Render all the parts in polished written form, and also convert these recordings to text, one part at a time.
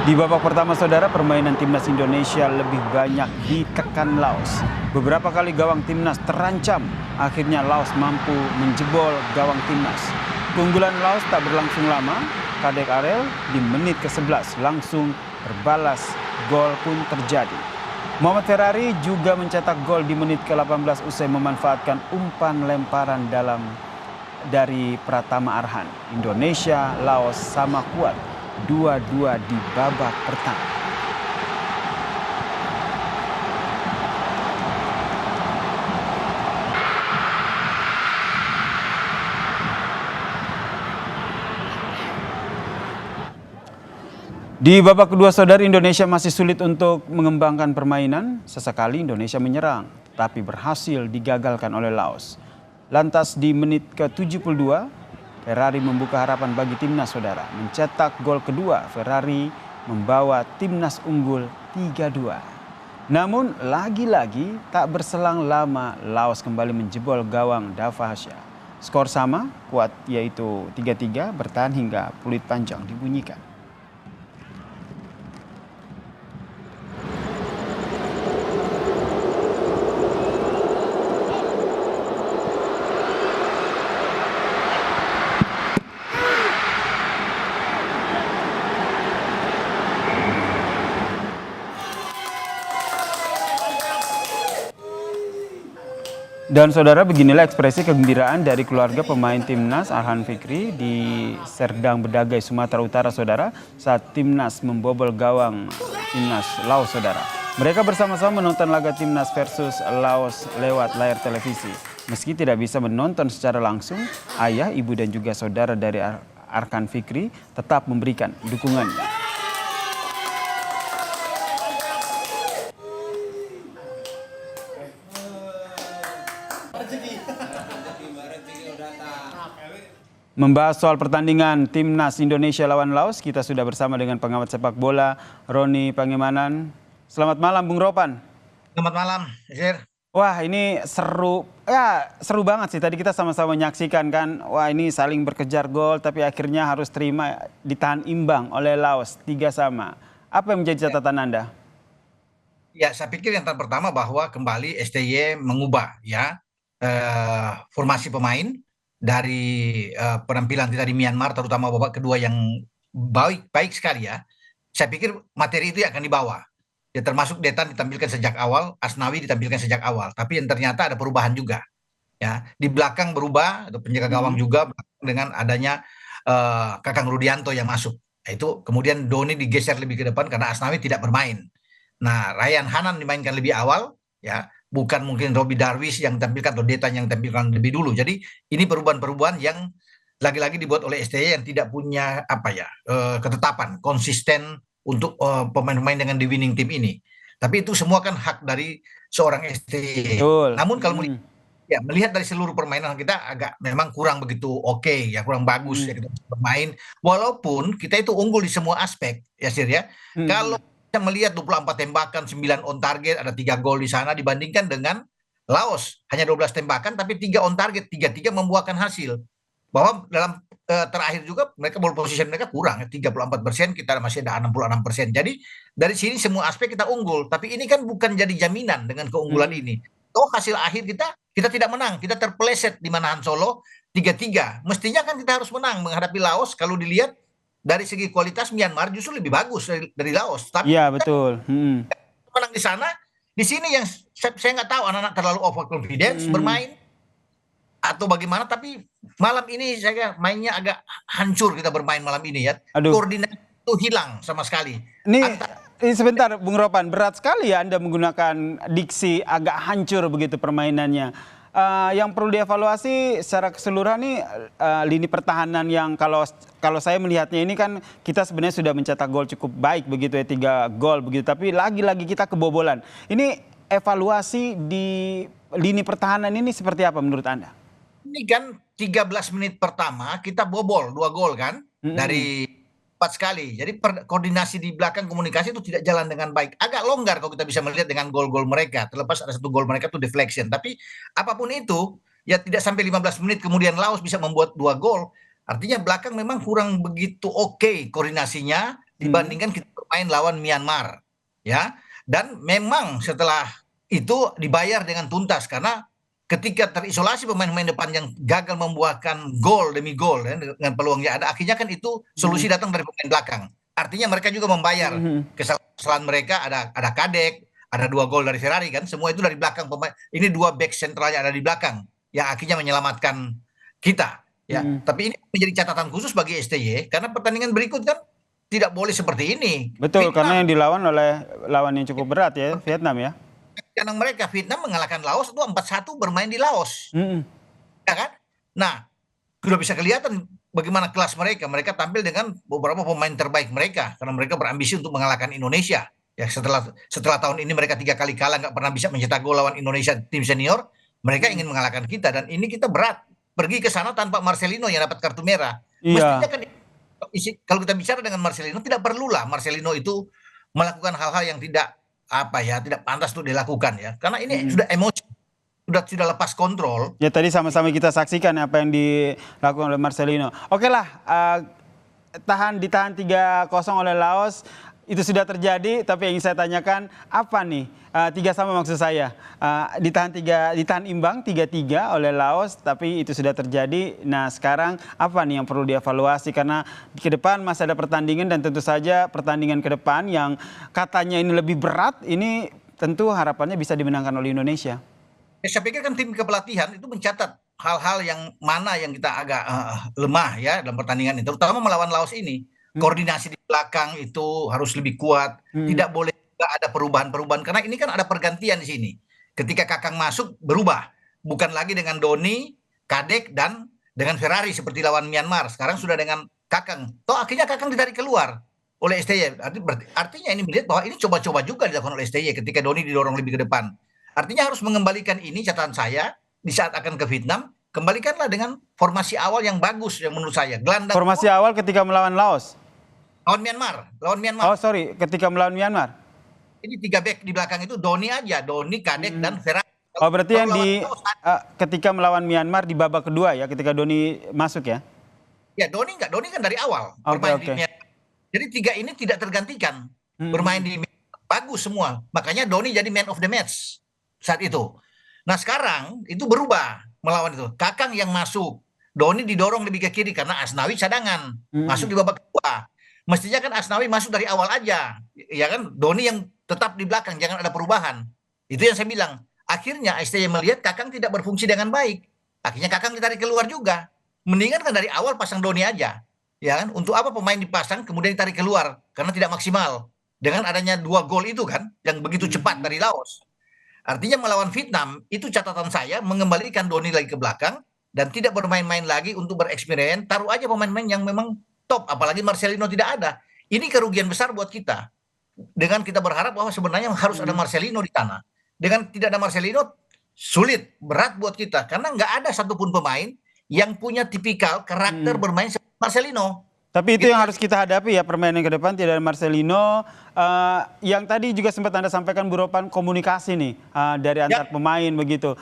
Di babak pertama saudara, permainan timnas Indonesia lebih banyak ditekan Laos. Beberapa kali gawang timnas terancam, akhirnya Laos mampu menjebol gawang timnas. Keunggulan Laos tak berlangsung lama, Kadek Arel di menit ke-11 langsung berbalas, gol pun terjadi. Muhammad Ferrari juga mencetak gol di menit ke-18 usai memanfaatkan umpan lemparan dari Pratama Arhan. Indonesia Laos sama kuat, 2-2 di babak pertama. Di babak kedua saudara, Indonesia masih sulit untuk mengembangkan permainan. Sesekali Indonesia menyerang, tapi berhasil digagalkan oleh Laos. Lantas di menit ke-72, Ferrari membuka harapan bagi timnas saudara. Mencetak gol kedua, Ferrari membawa timnas unggul 3-2. Namun lagi-lagi tak berselang lama Laos kembali menjebol gawang Dava Hasya. Skor sama, kuat yaitu 3-3, bertahan hingga peluit panjang dibunyikan. Dan saudara, beginilah ekspresi kegembiraan dari keluarga pemain timnas Arhan Fikri di Serdang Bedagai, Sumatera Utara saudara, saat timnas membobol gawang timnas Laos saudara. Mereka bersama-sama menonton laga timnas versus Laos lewat layar televisi. Meski tidak bisa menonton secara langsung, ayah, ibu dan juga saudara dari Arhan Fikri tetap memberikan dukungannya. Membahas soal pertandingan timnas Indonesia lawan Laos, kita sudah bersama dengan pengamat sepak bola Roni Pangemanan. Selamat malam Bung Ropan. Selamat malam, Sir. Wah, ini seru banget sih. Tadi kita sama-sama menyaksikan kan. Wah, ini saling berkejar gol tapi akhirnya harus terima ditahan imbang oleh Laos 3-3. Apa yang menjadi catatan Anda? Ya, saya pikir yang pertama bahwa kembali STY mengubah ya formasi pemain dari penampilan kita di Myanmar, terutama babak kedua yang baik sekali ya. Saya pikir materi itu akan dibawa. Ya, termasuk Detan ditampilkan sejak awal, Asnawi ditampilkan sejak awal. Tapi yang ternyata ada perubahan juga. Ya, di belakang berubah, atau penjaga gawang juga dengan adanya Kakang Rudianto yang masuk. Itu kemudian Doni digeser lebih ke depan karena Asnawi tidak bermain. Nah, Ryan Hanan dimainkan lebih awal, ya, bukan mungkin Robi Darwis yang tampilkan atau Detan yang tampilkan lebih dulu. Jadi ini perubahan-perubahan yang lagi-lagi dibuat oleh STY yang tidak punya ketetapan konsisten untuk pemain-pemain dengan di winning team ini. Tapi itu semua kan hak dari seorang STY. Betul. Namun kalau melihat dari seluruh permainan kita agak memang kurang begitu oke, ya, kurang bagus ya kita bermain. Walaupun kita itu unggul di semua aspek ya Sir ya. Kalau kita melihat 24 tembakan, 9 on target, ada 3 gol di sana dibandingkan dengan Laos hanya 12 tembakan tapi 3 on target, 3-3 membuahkan hasil. Bahwa dalam terakhir juga mereka ball position mereka kurang ya, 34%, kita masih ada 66%. Jadi dari sini semua aspek kita unggul, tapi ini kan bukan jadi jaminan dengan keunggulan ini. Toh hasil akhir kita tidak menang, kita terpeleset di Manahan Solo 3-3. Mestinya kan kita harus menang menghadapi Laos. Kalau dilihat dari segi kualitas Myanmar justru lebih bagus dari Laos. Tapi Iya betul. menang di sana, di sini yang saya nggak tahu anak-anak terlalu overconfidence bermain atau bagaimana. Tapi malam ini saya mainnya agak hancur kita bermain malam ini ya. Aduh. Koordinasi itu hilang sama sekali. Ini sebentar Bung Ropan, berat sekali ya Anda menggunakan diksi agak hancur begitu permainannya. Yang perlu dievaluasi secara keseluruhan nih lini pertahanan yang kalau saya melihatnya ini kan kita sebenarnya sudah mencetak gol cukup baik begitu ya, 3 gol begitu, tapi lagi-lagi kita kebobolan. Ini evaluasi di lini pertahanan ini seperti apa menurut Anda? Ini kan 13 menit pertama kita bobol 2 gol kan dari 4 sekali. Jadi koordinasi di belakang, komunikasi itu tidak jalan dengan baik. Agak longgar kalau kita bisa melihat dengan gol-gol mereka. Terlepas ada 1 gol mereka itu deflection. Tapi apapun itu, ya tidak sampai 15 menit kemudian Laos bisa membuat 2 gol. Artinya belakang memang kurang begitu oke koordinasinya. dibandingkan kita bermain lawan Myanmar, ya. Dan memang setelah itu dibayar dengan tuntas karena ketika terisolasi pemain-pemain depan yang gagal membuahkan gol demi gol ya, dengan peluang yang ada, akhirnya kan itu solusi datang dari pemain belakang. Artinya mereka juga membayar kesalahan mereka. Ada Kadek, ada 2 gol dari Ferrari kan, semua itu dari belakang pemain. Ini 2 back sentralnya ada di belakang yang akhirnya menyelamatkan kita. Ya, tapi ini menjadi catatan khusus bagi STY karena pertandingan berikut kan tidak boleh seperti ini. Betul, karena yang dilawan oleh lawan yang cukup berat ya, Vietnam ya. Karena mereka Vietnam mengalahkan Laos itu 4-1 bermain di Laos. Ya kan? Nah, sudah bisa kelihatan bagaimana kelas mereka. Mereka tampil dengan beberapa pemain terbaik mereka karena mereka berambisi untuk mengalahkan Indonesia. Ya, setelah tahun ini mereka 3 kali kalah nggak pernah bisa mencetak gol lawan Indonesia tim senior. Mereka ingin mengalahkan kita dan ini kita berat. Pergi ke sana tanpa Marcelino yang dapat kartu merah. Mestinya kan kalau kita bicara dengan Marcelino tidak perlulah Marcelino itu melakukan hal-hal yang tidak tidak pantas untuk dilakukan ya. Karena ini sudah emosi, sudah lepas kontrol. Ya tadi sama-sama kita saksikan apa yang dilakukan oleh Marcelino. Oke lah, ditahan 3-0 oleh Laos. Itu sudah terjadi, tapi yang ingin saya tanyakan apa nih 3-3 maksud saya, ditahan imbang 3-3 oleh Laos, tapi itu sudah terjadi. Nah sekarang apa nih yang perlu dievaluasi karena ke depan masih ada pertandingan dan tentu saja pertandingan ke depan yang katanya ini lebih berat, ini tentu harapannya bisa dimenangkan oleh Indonesia. Ya, saya pikir kan tim kepelatihan itu mencatat hal-hal yang mana yang kita agak lemah ya dalam pertandingan itu, terutama melawan Laos ini. Koordinasi di belakang itu harus lebih kuat. Tidak boleh ada perubahan-perubahan karena ini kan ada pergantian di sini. Ketika Kakang masuk berubah, bukan lagi dengan Doni, Kadek dan dengan Ferrari seperti lawan Myanmar. Sekarang sudah dengan Kakang. Toh akhirnya Kakang ditarik keluar oleh STY. Artinya ini melihat bahwa ini coba-coba juga dilakukan oleh STY ketika Doni didorong lebih ke depan. Artinya harus mengembalikan ini catatan saya di saat akan ke Vietnam. Kembalikanlah dengan formasi awal yang bagus yang menurut saya. Gelandang formasi awal ketika melawan Laos. Lawan Myanmar. Oh sorry, ketika melawan Myanmar. Ini 3 back di belakang itu Doni aja, Doni, Kadek dan Ferrari. Oh berarti yang ketika melawan Myanmar di babak kedua ya, ketika Doni masuk ya? Ya Doni kan dari awal bermain di Myanmar. Jadi 3 ini tidak tergantikan bermain di Myanmar. Bagus semua. Makanya Doni jadi man of the match saat itu. Nah sekarang itu berubah melawan itu. Kakang yang masuk, Doni didorong lebih ke kiri karena Asnawi cadangan masuk di babak kedua. Mestinya kan Asnawi masuk dari awal aja, ya kan? Doni yang tetap di belakang, jangan ada perubahan. Itu yang saya bilang. Akhirnya STY melihat Kakang tidak berfungsi dengan baik. Akhirnya Kakang ditarik keluar juga. Mendingan kan dari awal pasang Doni aja, ya kan? Untuk apa pemain dipasang kemudian ditarik keluar karena tidak maksimal. Dengan adanya 2 gol itu kan, yang begitu cepat dari Laos. Artinya melawan Vietnam itu catatan saya mengembalikan Doni lagi ke belakang dan tidak bermain-main lagi untuk bereksperimen. Taruh aja pemain-pemain yang memang top, apalagi Marcelino tidak ada. Ini kerugian besar buat kita. Dengan kita berharap bahwa sebenarnya harus ada Marcelino di tanah. Dengan tidak ada Marcelino, sulit, berat buat kita. Karena nggak ada satupun pemain yang punya tipikal karakter bermain seperti Marcelino. Tapi itu yang harus kita hadapi ya, permainan ke depan tidak ada Marcelino. Yang tadi juga sempat Anda sampaikan Bu Ropan, komunikasi nih dari antar pemain begitu.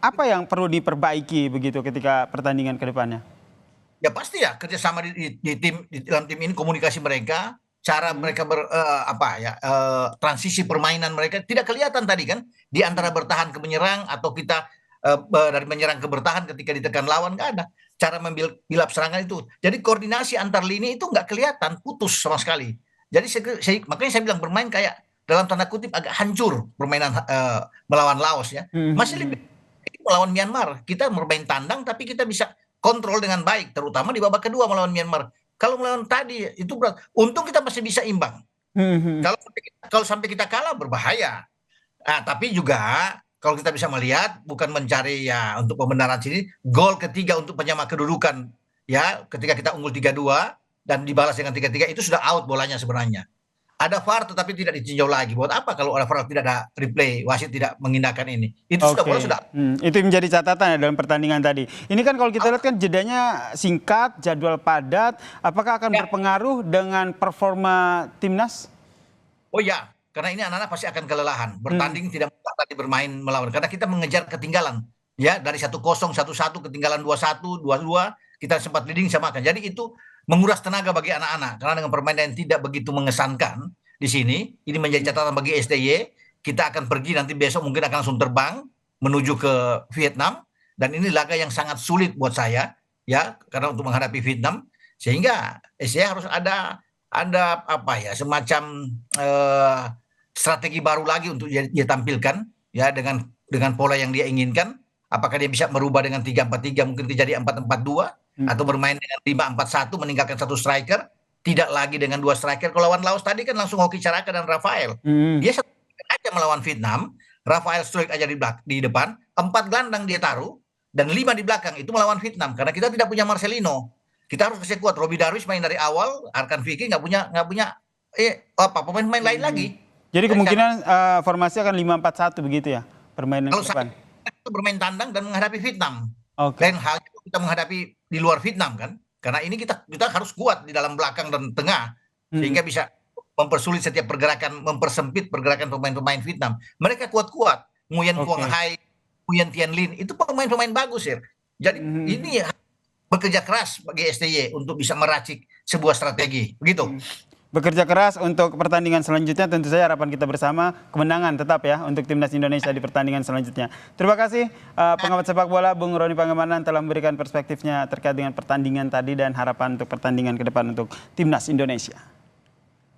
Apa yang perlu diperbaiki begitu ketika pertandingan ke depannya? Ya pasti ya kerjasama di dalam tim ini, komunikasi mereka, cara mereka transisi permainan mereka tidak kelihatan tadi kan, di antara bertahan ke menyerang atau kita dari menyerang ke bertahan ketika ditekan lawan, nggak ada cara membuild serangan itu. Jadi koordinasi antar lini itu nggak kelihatan, putus sama sekali. Jadi makanya saya bilang bermain kayak dalam tanda kutip agak hancur permainan melawan Laos ya. Masih lebih melawan Myanmar kita bermain tandang tapi kita bisa kontrol dengan baik, terutama di babak kedua melawan Myanmar. Kalau melawan tadi itu berat. Untung kita masih bisa imbang. Kalau sampai kita kalah berbahaya. Nah, tapi juga kalau kita bisa melihat bukan mencari ya untuk pembenaran sini, gol ketiga untuk penyama kedudukan ya ketika kita unggul 3-2 dan dibalas dengan 3-3 itu sudah out bolanya sebenarnya. Ada VAR tetapi tidak ditinjau lagi. Buat apa kalau ada VAR tidak ada replay, wasit tidak mengindahkan ini? Itu sudah bola sudah. Itu menjadi catatan ya dalam pertandingan tadi. Ini kan kalau kita lihat kan jedanya singkat, jadwal padat. Apakah akan berpengaruh dengan performa timnas? Oh ya, karena ini anak-anak pasti akan kelelahan. Bertanding tidak mudah tadi bermain melawan. Karena kita mengejar ketinggalan. Ya, dari 1-0, 1-1, ketinggalan 2-1, 2-2. Kita sempat leading samakan. Jadi itu menguras tenaga bagi anak-anak karena dengan permainan yang tidak begitu mengesankan di sini, ini menjadi catatan bagi STY. Kita akan pergi nanti besok mungkin akan langsung terbang menuju ke Vietnam dan ini laga yang sangat sulit buat saya ya karena untuk menghadapi Vietnam sehingga STY harus ada apa ya semacam strategi baru lagi untuk dia tampilkan ya dengan pola yang dia inginkan. Apakah dia bisa merubah dengan 3-4-3 mungkin terjadi 4-4-2 atau bermain dengan 5-4-1 meninggalkan satu striker, tidak lagi dengan dua striker. Kalau lawan Laos tadi kan langsung Hoki Caraka dan Rafael. Dia satu aja melawan Vietnam, Rafael Struijk aja di depan, 4 gelandang dia taruh dan 5 di belakang itu melawan Vietnam karena kita tidak punya Marcelino. Kita harus kasih kuat. Robbie Darwish main dari awal, Arkan Vicky nggak punya pemain-pemain lain lagi. Jadi kemungkinan formasi akan 5-4-1 begitu ya permainan Kalau depan. kita bermain tandang dan menghadapi Vietnam. Oke. Lain halnya kita menghadapi di luar Vietnam kan. Karena ini kita harus kuat di dalam belakang dan tengah sehingga bisa mempersulit setiap pergerakan, mempersempit pergerakan pemain-pemain Vietnam. Mereka kuat-kuat. Nguyen Quang Hai, Nguyen Tien Lin itu pemain-pemain bagus ya. Jadi ini bekerja keras bagi STY untuk bisa meracik sebuah strategi. Begitu. Bekerja keras untuk pertandingan selanjutnya, tentu saja harapan kita bersama kemenangan tetap ya untuk timnas Indonesia di pertandingan selanjutnya. Terima kasih pengamat sepak bola Bung Roni Pangemanan telah memberikan perspektifnya terkait dengan pertandingan tadi dan harapan untuk pertandingan ke depan untuk timnas Indonesia.